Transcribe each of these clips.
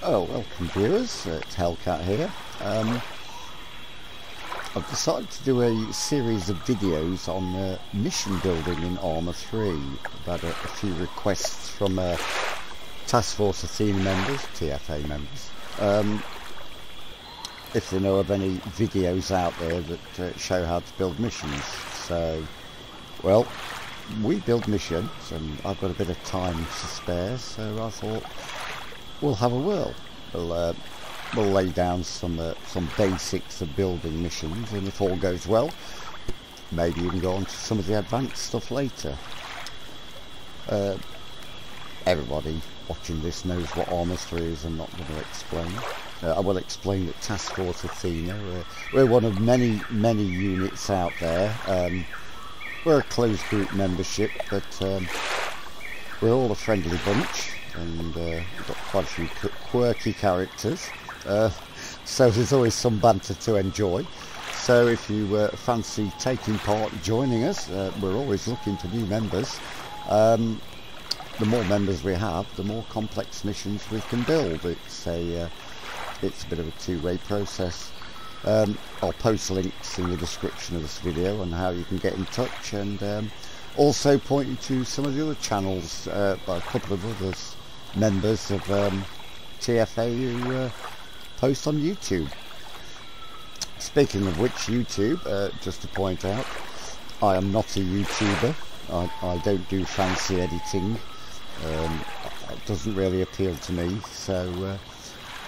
Oh, welcome viewers, it's Hellcat here. I've decided to do a series of videos on mission building in Arma 3. I've had a few requests from Task Force Athena members, TFA members, if they know of any videos out there that show how to build missions. So, well, we build missions and I've got a bit of time to spare, so I thought we'll have a whirl. We'll lay down some basics of building missions, and if all goes well, maybe even go on to some of the advanced stuff later. Everybody watching this knows what Arma 3 is. I'm not going to explain. I will explain that Task Force Athena, we're one of many units out there. We're a closed group membership, but we're all a friendly bunch, and we've got quite a few quirky characters, so there's always some banter to enjoy. So if you fancy taking part, joining us, we're always looking for new members. The more members we have, the more complex missions we can build. It's a bit of a two-way process. I'll post links in the description of this video on how you can get in touch, and also point you to some of the other channels by a couple of others, members of TFA, who post on YouTube. Speaking of which, YouTube, just to point out, I am not a YouTuber. I don't do fancy editing. It doesn't really appeal to me, so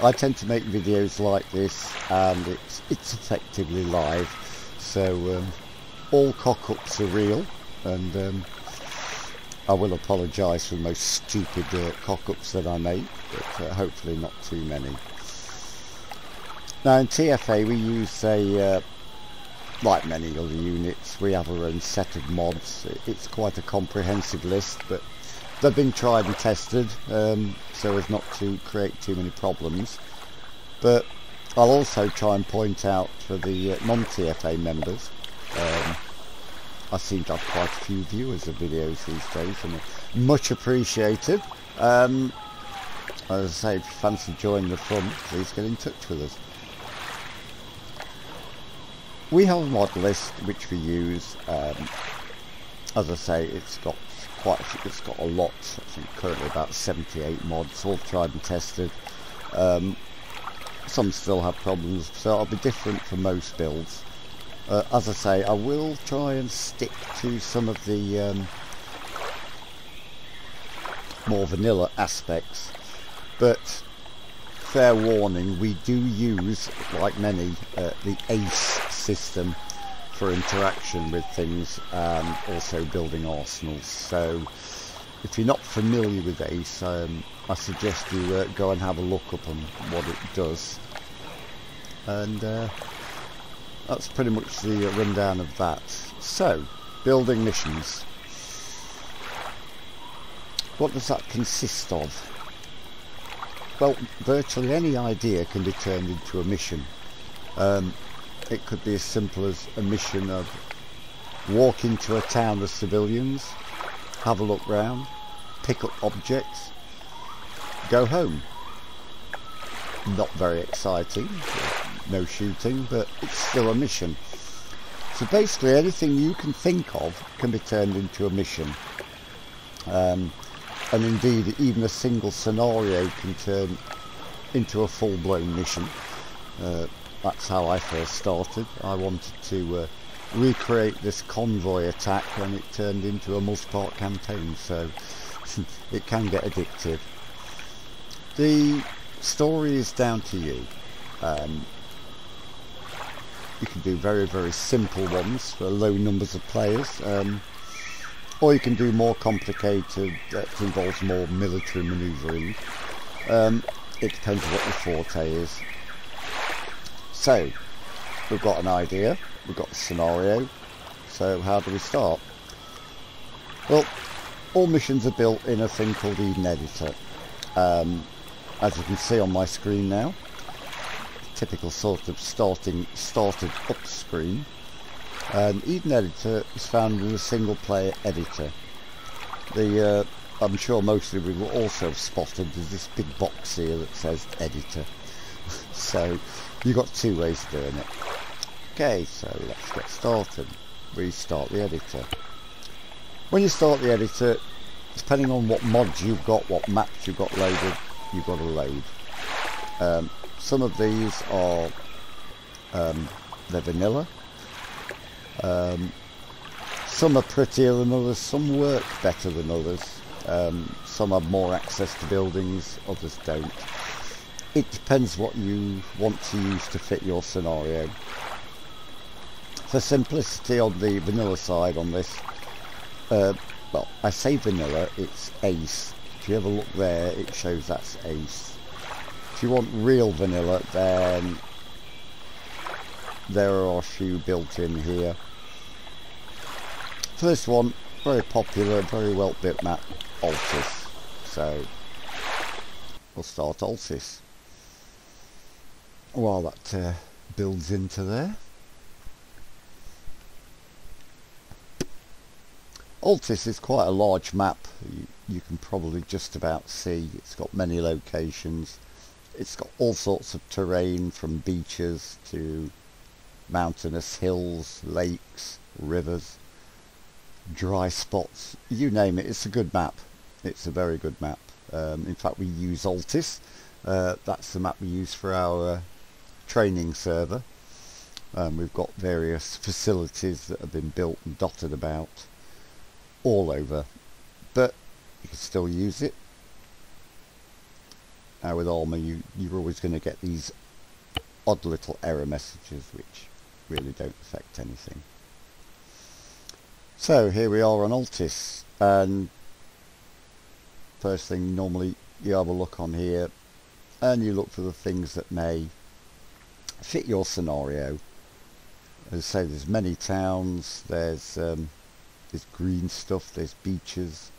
I tend to make videos like this, and it's effectively live, so all cock-ups are real, and I will apologise for the most stupid cock-ups that I make, but hopefully not too many. Now in TFA we use like many other units, we have our own set of mods. It's quite a comprehensive list, but they've been tried and tested, so as not to create too many problems. But I'll also try and point out for the non-TFA members. I seem to have quite a few viewers of videos these days, and much appreciated. As I say, if you fancy joining the fun, please get in touch with us. We have a mod list which we use. As I say, it's got a lot. I think currently about 78 mods, all tried and tested. Some still have problems, so I'll be different from most builds. As I say, I will try and stick to some of the more vanilla aspects, but fair warning, we do use, like many, the ACE system for interaction with things, and also building arsenals. So if you're not familiar with ACE, I suggest you go and have a look up on what it does, and that's pretty much the rundown of that. So, building missions. What does that consist of? Well, virtually any idea can be turned into a mission. It could be as simple as a mission of walk into a town of civilians, have a look round, pick up objects, go home. Not very exciting, no shooting, but it's still a mission. So basically anything you can think of can be turned into a mission. And indeed, even a single scenario can turn into a full-blown mission. That's how I first started. I wanted to recreate this convoy attack, and it turned into a multi-part campaign, so it can get addictive. The story is down to you. You can do very simple ones for low numbers of players, or you can do more complicated, that involves more military manoeuvring. It depends on what your forte is. So, we've got an idea, we've got a scenario, so how do we start? Well, all missions are built in a thing called Eden Editor. As you can see on my screen now, typical sort of started up screen. Eden Editor is found in a single player editor. The I'm sure most of you will also have spotted there's this big box here that says editor. So you've got two ways of doing it. Okay, so let's get started. Restart the editor. When you start the editor, depending on what mods you've got, what maps you've got loaded, you've got to load. Some of these are they're vanilla. Some are prettier than others, some work better than others. Some have more access to buildings, others don't. It depends what you want to use to fit your scenario. For simplicity on the vanilla side on this, well, I say vanilla, it's ace. If you ever look there, it shows that's ace. If you want real vanilla, then there are a few built in here. First one, very popular, very well built map, Altis. So we'll start Altis while that builds into there. Altis is quite a large map. You can probably just about see. It's got many locations. It's got all sorts of terrain, from beaches to mountainous hills, lakes, rivers, dry spots, you name it. It's a good map. It's a very good map. In fact, we use Altis. That's the map we use for our training server. We've got various facilities that have been built and dotted about all over, but you can still use it. Now with Arma, you're always going to get these odd little error messages which really don't affect anything. So here we are on Altis, and first thing, normally you have a look on here and you look for the things that may fit your scenario. As I say, there's many towns, there's green stuff, there's beaches,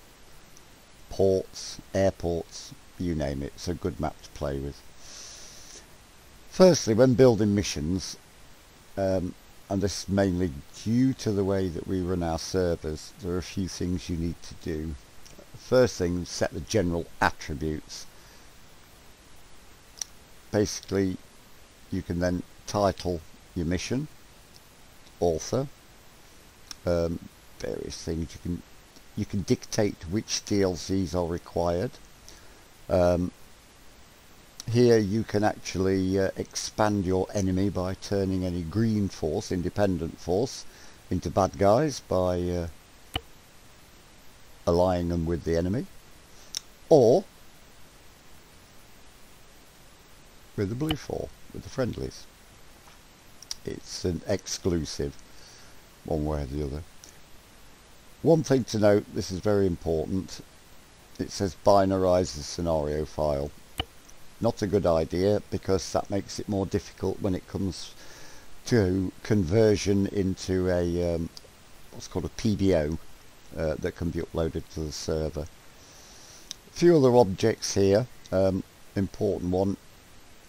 ports, airports, you name it. It's a good map to play with. Firstly, when building missions, and this is mainly due to the way that we run our servers, there are a few things you need to do. First thing, set the general attributes. Basically, you can then title your mission, author, various things. You can dictate which DLCs are required. Here you can actually expand your enemy by turning any green force, independent force, into bad guys by allying them with the enemy, or with the blue force, with the friendlies. It's an exclusive, one way or the other. One thing to note, this is very important, it says binarize the scenario file. Not a good idea, because that makes it more difficult when it comes to conversion into a what's called a PBO that can be uploaded to the server. A few other objects here. Important one,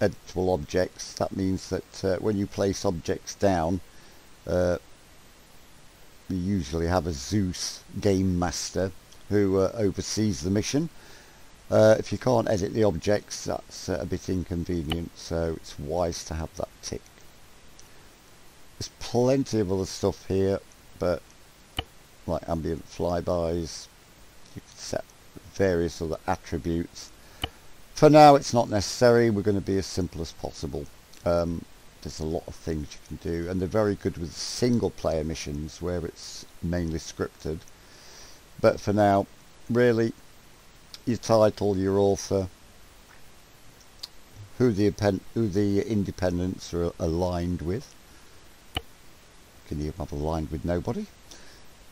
editable objects. That means that when you place objects down, you usually have a Zeus game master who oversees the mission. If you can't edit the objects, that's a bit inconvenient, so it's wise to have that tick. There's plenty of other stuff here, but like ambient flybys, you can set various other attributes. For now it's not necessary, we're going to be as simple as possible. There's a lot of things you can do, and they're very good with single player missions where it's mainly scripted. But for now, really, your title, your author, who the independents are aligned with. Can you have aligned with nobody?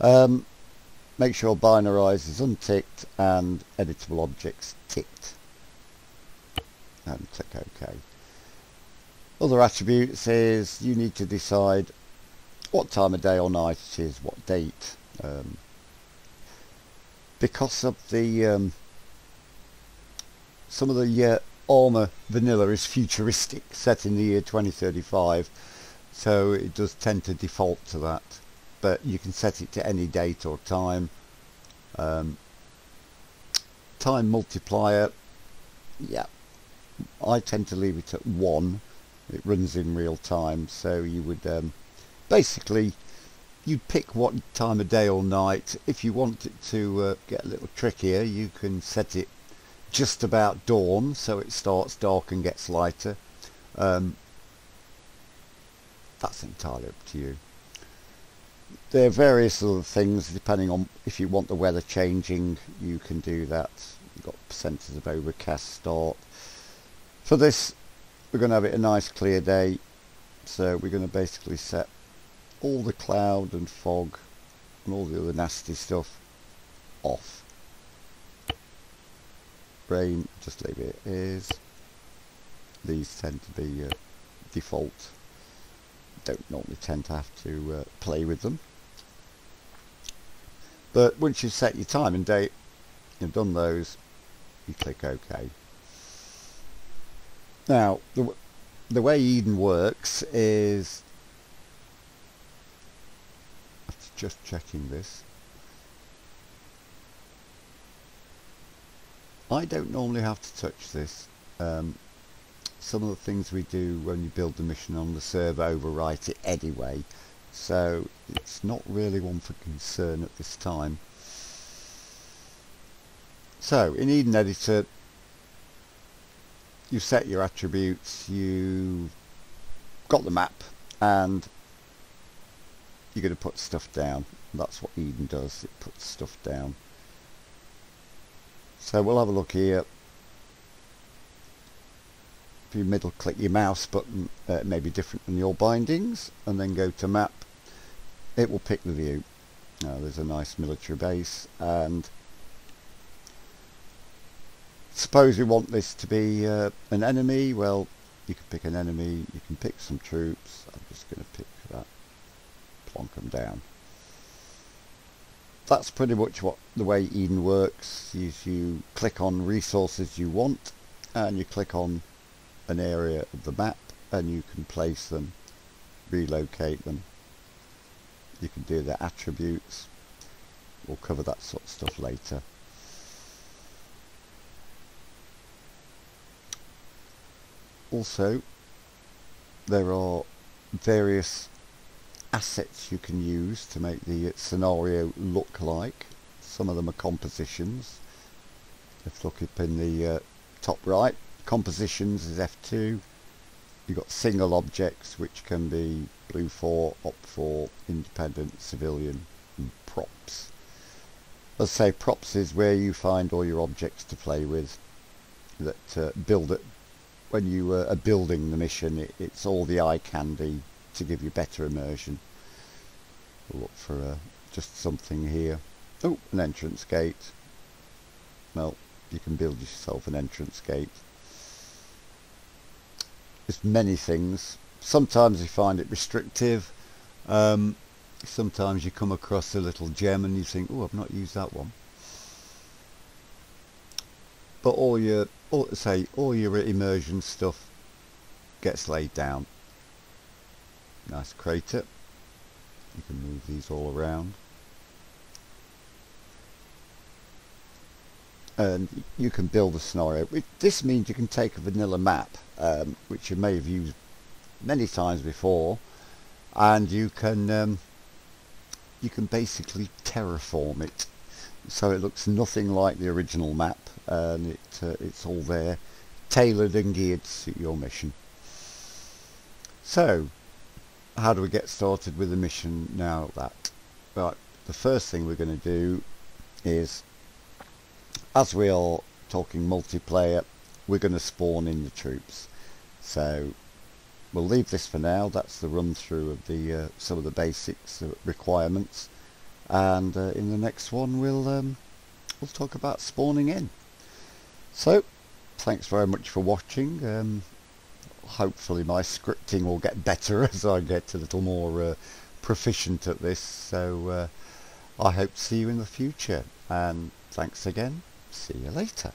Make sure binarize is unticked and editable objects ticked, and click OK. Other attributes is you need to decide what time of day or night it is, what date. Because of the some of the Arma vanilla is futuristic, set in the year 2035, so it does tend to default to that, but you can set it to any date or time. time multiplier, yeah, I tend to leave it at 1. It runs in real time, so you would basically you'd pick what time of day or night. If you want it to get a little trickier, you can set it just about dawn, so it starts dark and gets lighter. That's entirely up to you. There are various other things depending on if you want the weather changing. You can do that. You've got percentages of overcast start. For this, we're going to have it a nice clear day, so we're going to basically set all the cloud and fog and all the other nasty stuff off. Rain, just leave it as. These tend to be default. Don't normally tend to have to play with them. But once you've set your time and date, you've done those, you click OK. Now, the way Eden works is, just checking this, I don't normally have to touch this. Some of the things we do when you build the mission on the server overwrite it anyway, so it's not really one for concern at this time. So in Eden Editor, you set your attributes, you've got the map, and you're going to put stuff down. That's what Eden does, it puts stuff down. So we'll have a look here. If you middle click your mouse button, it may be different than your bindings, and then go to map, it will pick the view. Now there's a nice military base, and suppose we want this to be an enemy. Well, you can pick an enemy, you can pick some troops. I'm just going to pick that, plonk them down. That's pretty much what the way Eden works. Is you click on resources you want, and you click on an area of the map, and you can place them, relocate them. You can do their attributes. We'll cover that sort of stuff later. Also, there are various assets you can use to make the scenario look like. Some of them are compositions. Let's look up in the top right. Compositions is F2. You've got single objects, which can be blue 4, op 4, independent, civilian, and props. Let's say props is where you find all your objects to play with that build it. When you are building the mission, it's all the eye candy to give you better immersion. We'll look for just something here. Oh, an entrance gate. Well, you can build yourself an entrance gate. There's many things. Sometimes you find it restrictive. Sometimes you come across a little gem and you think, oh, I've not used that one. But all your immersion stuff gets laid down. Nice crater. You can move these all around. And you can build a scenario. This means you can take a vanilla map, which you may have used many times before, and you can basically terraform it, so it looks nothing like the original map, and it's all there, tailored and geared to suit your mission. So, how do we get started with the mission now? Right, the first thing we're going to do is, as we are talking multiplayer, we're going to spawn in the troops. So we'll leave this for now. That's the run through of the some of the basics requirements, and in the next one we'll talk about spawning in. So thanks very much for watching. Hopefully my scripting will get better as I get a little more proficient at this, so I hope to see you in the future, and thanks again. See you later.